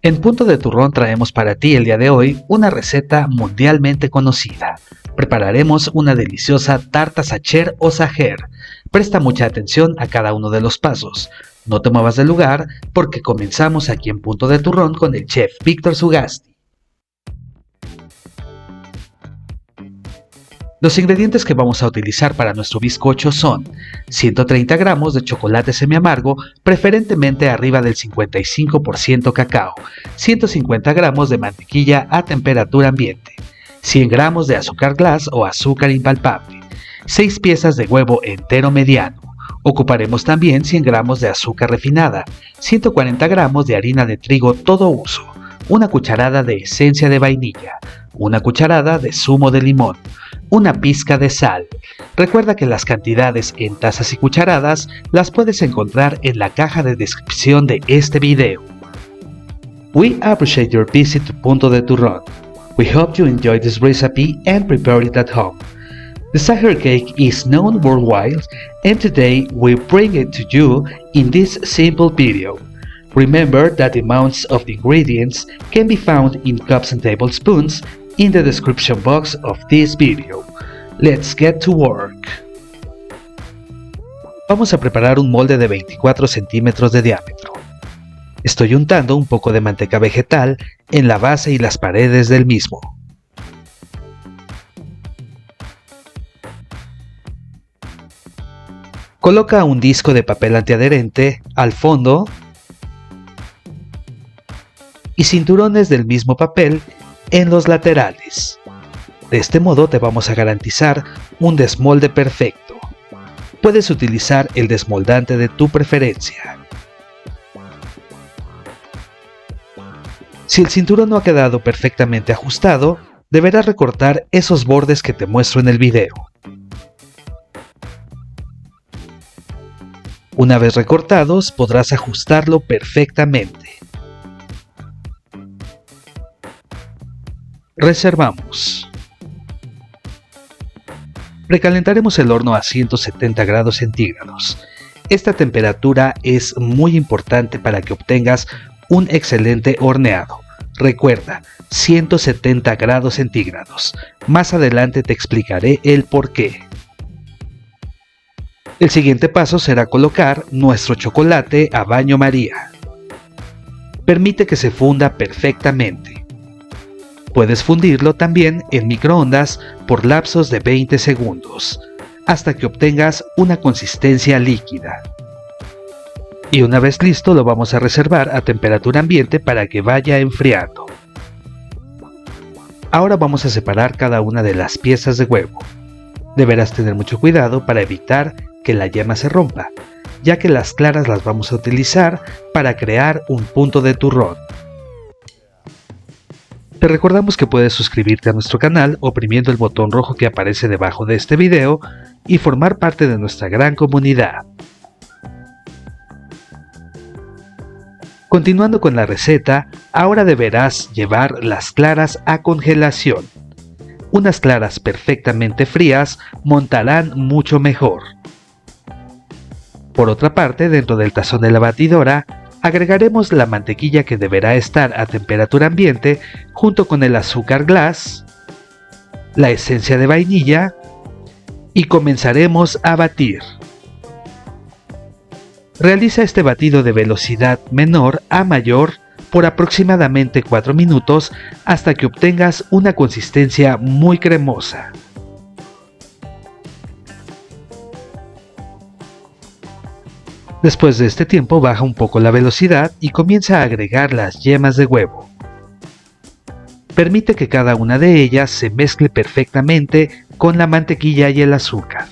En Punto de Turrón traemos para ti el día de hoy una receta mundialmente conocida. Prepararemos una deliciosa tarta sacher o sajer. Presta mucha atención a cada uno de los pasos. No te muevas del lugar porque comenzamos aquí en Punto de Turrón con el chef Víctor Sugasti. Los ingredientes que vamos a utilizar para nuestro bizcocho son 130 gramos de chocolate semiamargo, preferentemente arriba del 55% cacao, 150 gramos de mantequilla a temperatura ambiente, 100 gramos de azúcar glass o azúcar impalpable, 6 piezas de huevo entero mediano. Ocuparemos también 100 gramos de azúcar refinada, 140 gramos de harina de trigo todo uso, una cucharada de esencia de vainilla, una cucharada de zumo de limón, una pizca de sal. Recuerda que las cantidades en tazas y cucharadas las puedes encontrar en la caja de descripción de este video. We appreciate your visit to Punto de Turrón. We hope you enjoy this recipe and prepare it at home. The Sacher cake is known worldwide, and today we bring it to you in this simple video. Remember that the amounts of the ingredients can be found in cups and tablespoons in the description box of this video. Let's get to work. Vamos a preparar un molde de 24 centímetros de diámetro. Estoy untando un poco de manteca vegetal en la base y las paredes del mismo. Coloca un disco de papel antiadherente al fondo y cinturones del mismo papel en los laterales. De este modo te vamos a garantizar un desmolde perfecto. Puedes utilizar el desmoldante de tu preferencia. Si el cinturón no ha quedado perfectamente ajustado, deberás recortar esos bordes que te muestro en el video. Una vez recortados, podrás ajustarlo perfectamente. Reservamos. Precalentaremos el horno a 170 grados centígrados. Esta temperatura es muy importante para que obtengas un excelente horneado. Recuerda, 170 grados centígrados. Más adelante te explicaré el por qué. El siguiente paso será colocar nuestro chocolate a baño María. Permite que se funda perfectamente. Puedes fundirlo también en microondas por lapsos de 20 segundos, hasta que obtengas una consistencia líquida. Y una vez listo lo vamos a reservar a temperatura ambiente para que vaya enfriando. Ahora vamos a separar cada una de las piezas de huevo. Deberás tener mucho cuidado para evitar que la yema se rompa, ya que las claras las vamos a utilizar para crear un punto de turrón. Te recordamos que puedes suscribirte a nuestro canal oprimiendo el botón rojo que aparece debajo de este video y formar parte de nuestra gran comunidad. Continuando con la receta, ahora deberás llevar las claras a congelación. Unas claras perfectamente frías montarán mucho mejor. Por otra parte, dentro del tazón de la batidora, agregaremos la mantequilla que deberá estar a temperatura ambiente junto con el azúcar glass, la esencia de vainilla y comenzaremos a batir. Realiza este batido de velocidad menor a mayor por aproximadamente 4 minutos hasta que obtengas una consistencia muy cremosa. Después de este tiempo baja un poco la velocidad y comienza a agregar las yemas de huevo. Permite que cada una de ellas se mezcle perfectamente con la mantequilla y el azúcar.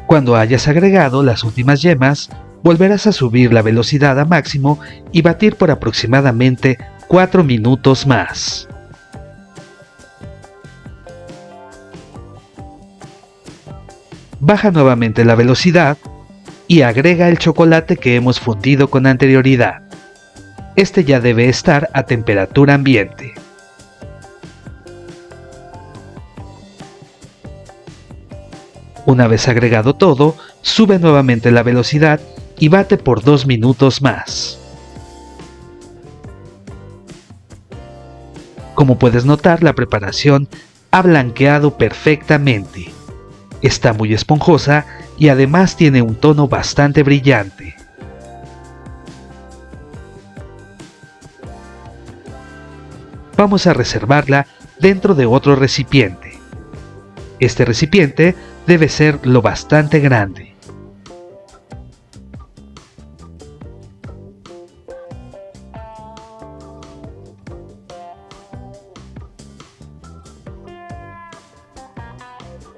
Cuando hayas agregado las últimas yemas, volverás a subir la velocidad a máximo y batir por aproximadamente 4 minutos más. Baja nuevamente la velocidad y agrega el chocolate que hemos fundido con anterioridad. Este ya debe estar a temperatura ambiente. Una vez agregado todo, sube nuevamente la velocidad y bate por 2 minutos más. Como puedes notar, la preparación ha blanqueado perfectamente. Está muy esponjosa y además tiene un tono bastante brillante. Vamos a reservarla dentro de otro recipiente. Este recipiente debe ser lo bastante grande.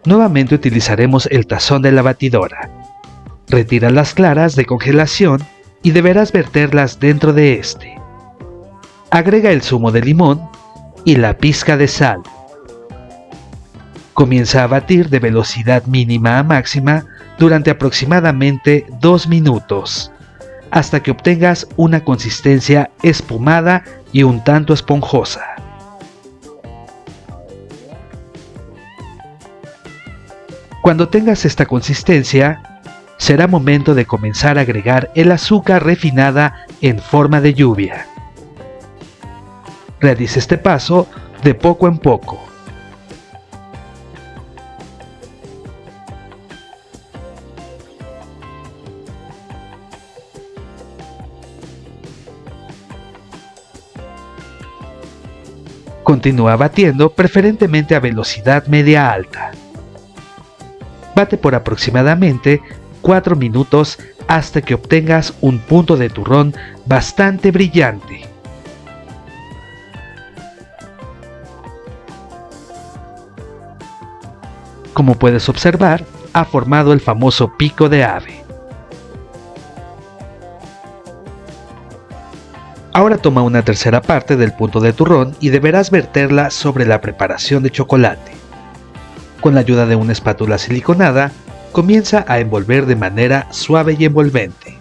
Nuevamente utilizaremos el tazón de la batidora. Retira las claras de congelación y deberás verterlas dentro de este. Agrega el zumo de limón y la pizca de sal. Comienza a batir de velocidad mínima a máxima durante aproximadamente 2 minutos, hasta que obtengas una consistencia espumada y un tanto esponjosa. Cuando tengas esta consistencia, será momento de comenzar a agregar el azúcar refinada en forma de lluvia. Realiza este paso de poco en poco. Continúa batiendo preferentemente a velocidad media-alta. Bate por aproximadamente 4 minutos hasta que obtengas un punto de turrón bastante brillante. Como puedes observar, ha formado el famoso pico de ave. Ahora toma una tercera parte del punto de turrón y deberás verterla sobre la preparación de chocolate. Con la ayuda de una espátula siliconada, comienza a envolver de manera suave y envolvente.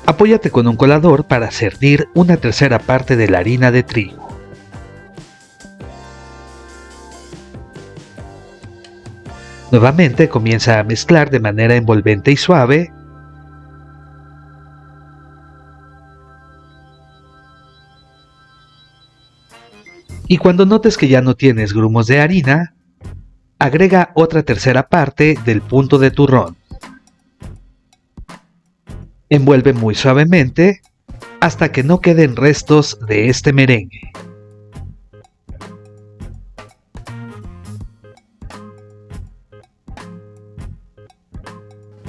Apóyate con un colador para cerdir una tercera parte de la harina de trigo. Nuevamente comienza a mezclar de manera envolvente y suave. Y cuando notes que ya no tienes grumos de harina, agrega otra tercera parte del punto de turrón. Envuelve muy suavemente hasta que no queden restos de este merengue.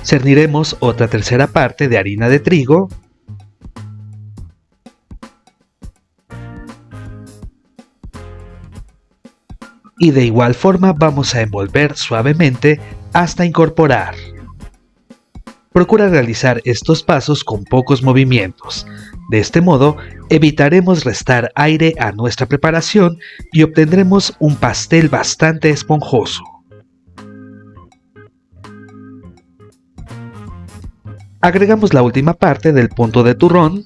Cerniremos otra tercera parte de harina de trigo y de igual forma vamos a envolver suavemente hasta incorporar. Procura realizar estos pasos con pocos movimientos. De este modo, evitaremos restar aire a nuestra preparación y obtendremos un pastel bastante esponjoso. Agregamos la última parte del punto de turrón.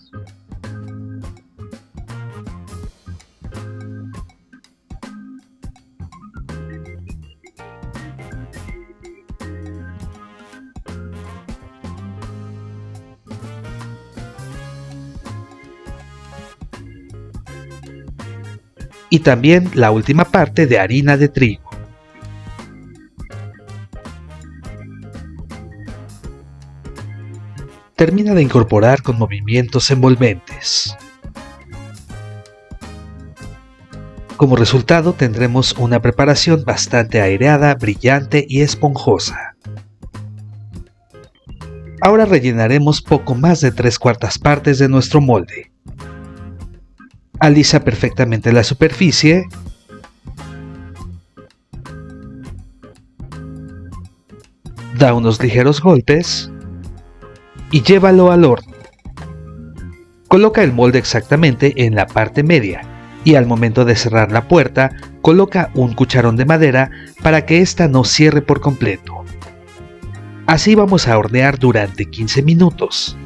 Y también la última parte de harina de trigo. Termina de incorporar con movimientos envolventes. Como resultado tendremos una preparación bastante aireada, brillante y esponjosa. Ahora rellenaremos poco más de 3/4 partes de nuestro molde. Alisa perfectamente la superficie. Da unos ligeros golpes y llévalo al horno. Coloca el molde exactamente en la parte media y al momento de cerrar la puerta, coloca un cucharón de madera para que ésta no cierre por completo. Así vamos a hornear durante 15 minutos.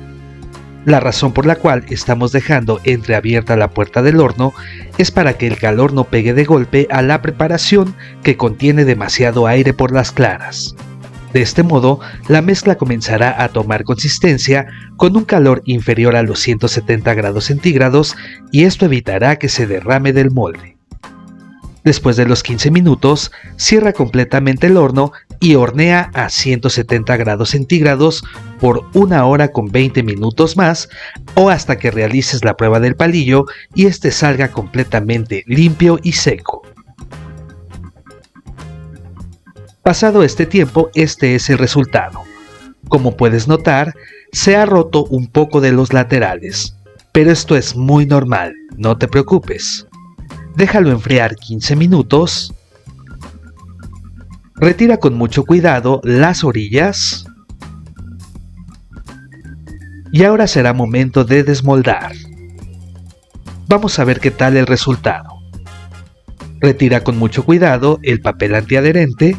La razón por la cual estamos dejando entreabierta la puerta del horno es para que el calor no pegue de golpe a la preparación que contiene demasiado aire por las claras. De este modo, la mezcla comenzará a tomar consistencia con un calor inferior a los 170 grados centígrados y esto evitará que se derrame del molde. Después de los 15 minutos, cierra completamente el horno y hornea a 170 grados centígrados por 1 hora con 20 minutos más o hasta que realices la prueba del palillo y este salga completamente limpio y seco. Pasado este tiempo, este es el resultado. Como puedes notar, se ha roto un poco de los laterales, pero esto es muy normal, no te preocupes. Déjalo enfriar 15 minutos. Retira con mucho cuidado las orillas. Y ahora será momento de desmoldar. Vamos a ver qué tal el resultado. Retira con mucho cuidado el papel antiadherente.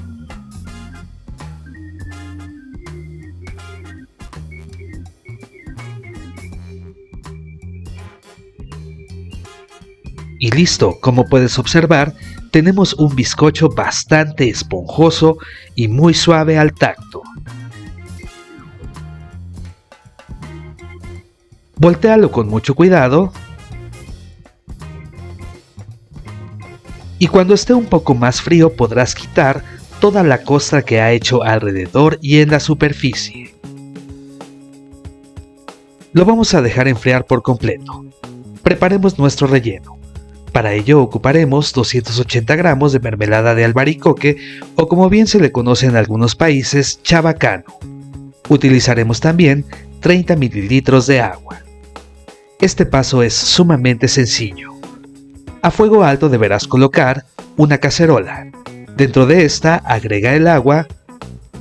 Y listo, como puedes observar, tenemos un bizcocho bastante esponjoso y muy suave al tacto. Voltéalo con mucho cuidado. Y cuando esté un poco más frío podrás quitar toda la costra que ha hecho alrededor y en la superficie. Lo vamos a dejar enfriar por completo. Preparemos nuestro relleno. Para ello ocuparemos 280 gramos de mermelada de albaricoque o como bien se le conoce en algunos países, chabacano. Utilizaremos también 30 mililitros de agua. Este paso es sumamente sencillo. A fuego alto deberás colocar una cacerola. Dentro de esta agrega el agua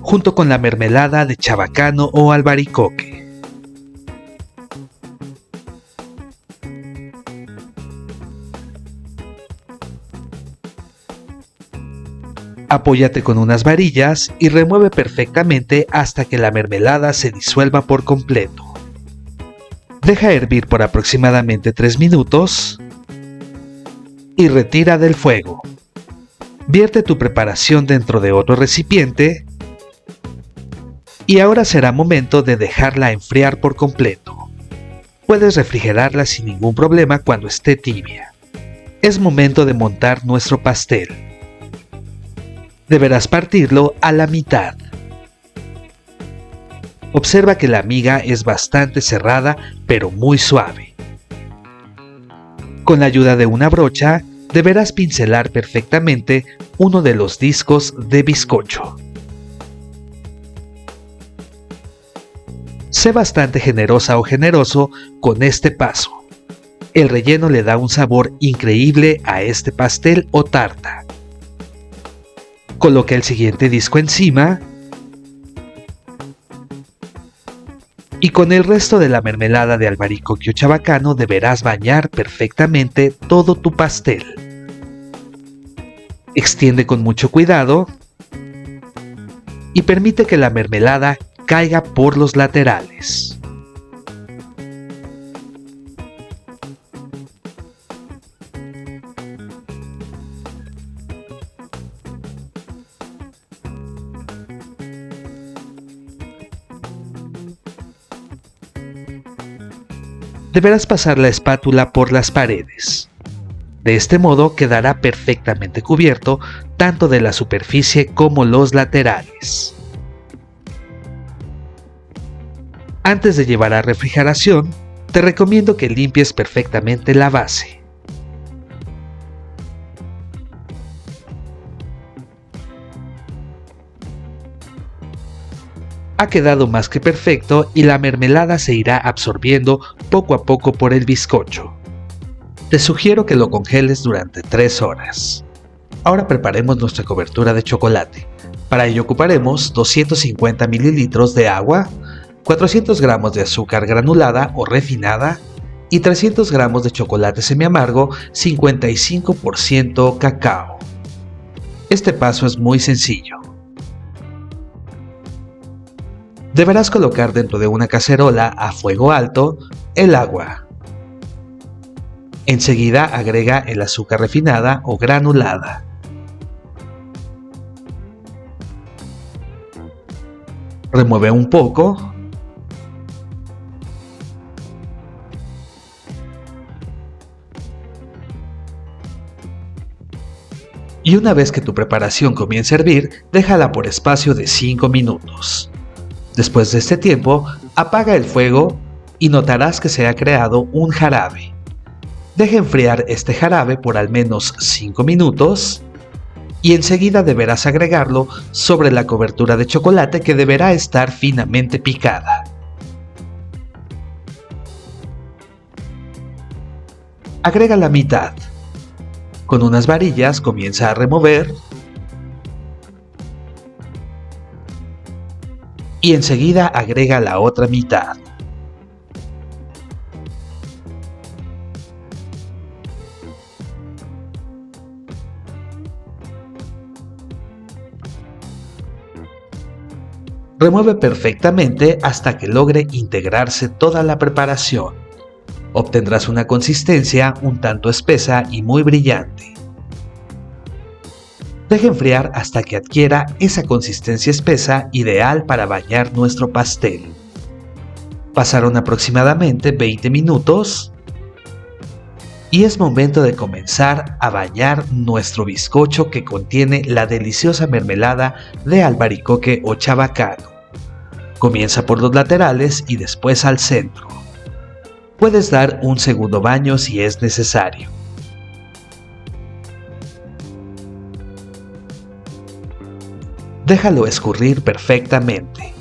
junto con la mermelada de chabacano o albaricoque. Apóyate con unas varillas y remueve perfectamente hasta que la mermelada se disuelva por completo. Deja hervir por aproximadamente 3 minutos y retira del fuego. Vierte tu preparación dentro de otro recipiente y ahora será momento de dejarla enfriar por completo. Puedes refrigerarla sin ningún problema cuando esté tibia. Es momento de montar nuestro pastel. Deberás partirlo a la mitad. Observa que la miga es bastante cerrada pero muy suave. Con la ayuda de una brocha, deberás pincelar perfectamente uno de los discos de bizcocho. Sé bastante generosa o generoso con este paso. El relleno le da un sabor increíble a este pastel o tarta. Coloca el siguiente disco encima y con el resto de la mermelada de albaricoque o chabacano deberás bañar perfectamente todo tu pastel. Extiende con mucho cuidado y permite que la mermelada caiga por los laterales. Deberás pasar la espátula por las paredes. De este modo quedará perfectamente cubierto tanto de la superficie como los laterales. Antes de llevar a refrigeración, te recomiendo que limpies perfectamente la base. Ha quedado más que perfecto y la mermelada se irá absorbiendo poco a poco por el bizcocho. Te sugiero que lo congeles durante 3 horas. Ahora preparemos nuestra cobertura de chocolate. Para ello ocuparemos 250 mililitros de agua, 400 gramos de azúcar granulada o refinada y 300 gramos de chocolate semiamargo 55% cacao. Este paso es muy sencillo. Deberás colocar dentro de una cacerola a fuego alto el agua. Enseguida agrega el azúcar refinada o granulada. Remueve un poco. Y una vez que tu preparación comience a hervir, déjala por espacio de 5 minutos. Después de este tiempo, apaga el fuego y notarás que se ha creado un jarabe. Deja enfriar este jarabe por al menos 5 minutos y enseguida deberás agregarlo sobre la cobertura de chocolate que deberá estar finamente picada. Agrega la mitad. Con unas varillas comienza a remover y enseguida agrega la otra mitad. Remueve perfectamente hasta que logre integrarse toda la preparación. Obtendrás una consistencia un tanto espesa y muy brillante. Deja enfriar hasta que adquiera esa consistencia espesa ideal para bañar nuestro pastel. Pasaron aproximadamente 20 minutos y es momento de comenzar a bañar nuestro bizcocho que contiene la deliciosa mermelada de albaricoque o chabacano. Comienza por los laterales y después al centro. Puedes dar un segundo baño si es necesario. Déjalo escurrir perfectamente.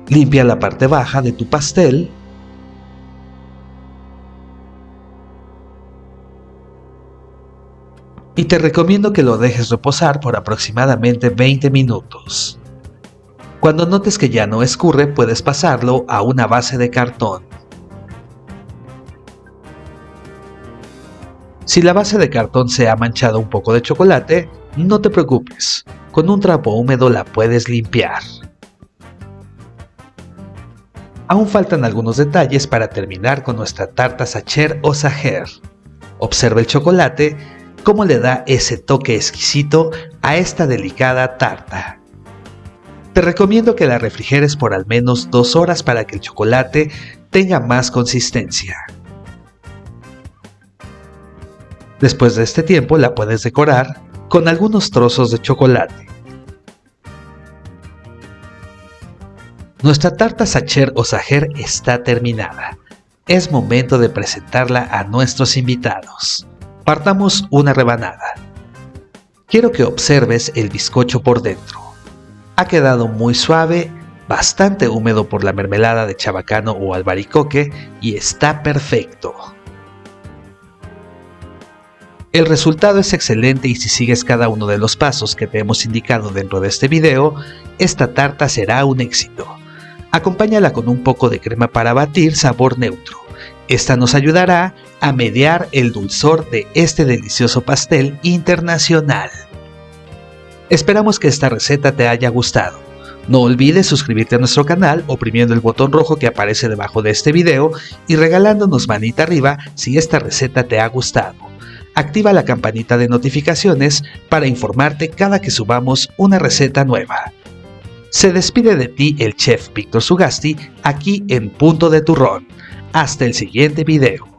Limpia la parte baja de tu pastel y te recomiendo que lo dejes reposar por aproximadamente 20 minutos. Cuando notes que ya no escurre, puedes pasarlo a una base de cartón. Si la base de cartón se ha manchado un poco de chocolate, no te preocupes, con un trapo húmedo la puedes limpiar. Aún faltan algunos detalles para terminar con nuestra tarta Sacher o Sacher. Observa el chocolate, cómo le da ese toque exquisito a esta delicada tarta. Te recomiendo que la refrigeres por al menos 2 horas para que el chocolate tenga más consistencia. Después de este tiempo la puedes decorar con algunos trozos de chocolate. Nuestra tarta Sacher o Sacher está terminada. Es momento de presentarla a nuestros invitados. Partamos una rebanada. Quiero que observes el bizcocho por dentro. Ha quedado muy suave, bastante húmedo por la mermelada de chabacano o albaricoque y está perfecto. El resultado es excelente y si sigues cada uno de los pasos que te hemos indicado dentro de este video, esta tarta será un éxito. Acompáñala con un poco de crema para batir sabor neutro. Esta nos ayudará a mediar el dulzor de este delicioso pastel internacional. Esperamos que esta receta te haya gustado. No olvides suscribirte a nuestro canal oprimiendo el botón rojo que aparece debajo de este video y regalándonos manita arriba si esta receta te ha gustado. Activa la campanita de notificaciones para informarte cada que subamos una receta nueva. Se despide de ti el chef Víctor Sugasti aquí en Punto de Turrón. Hasta el siguiente video.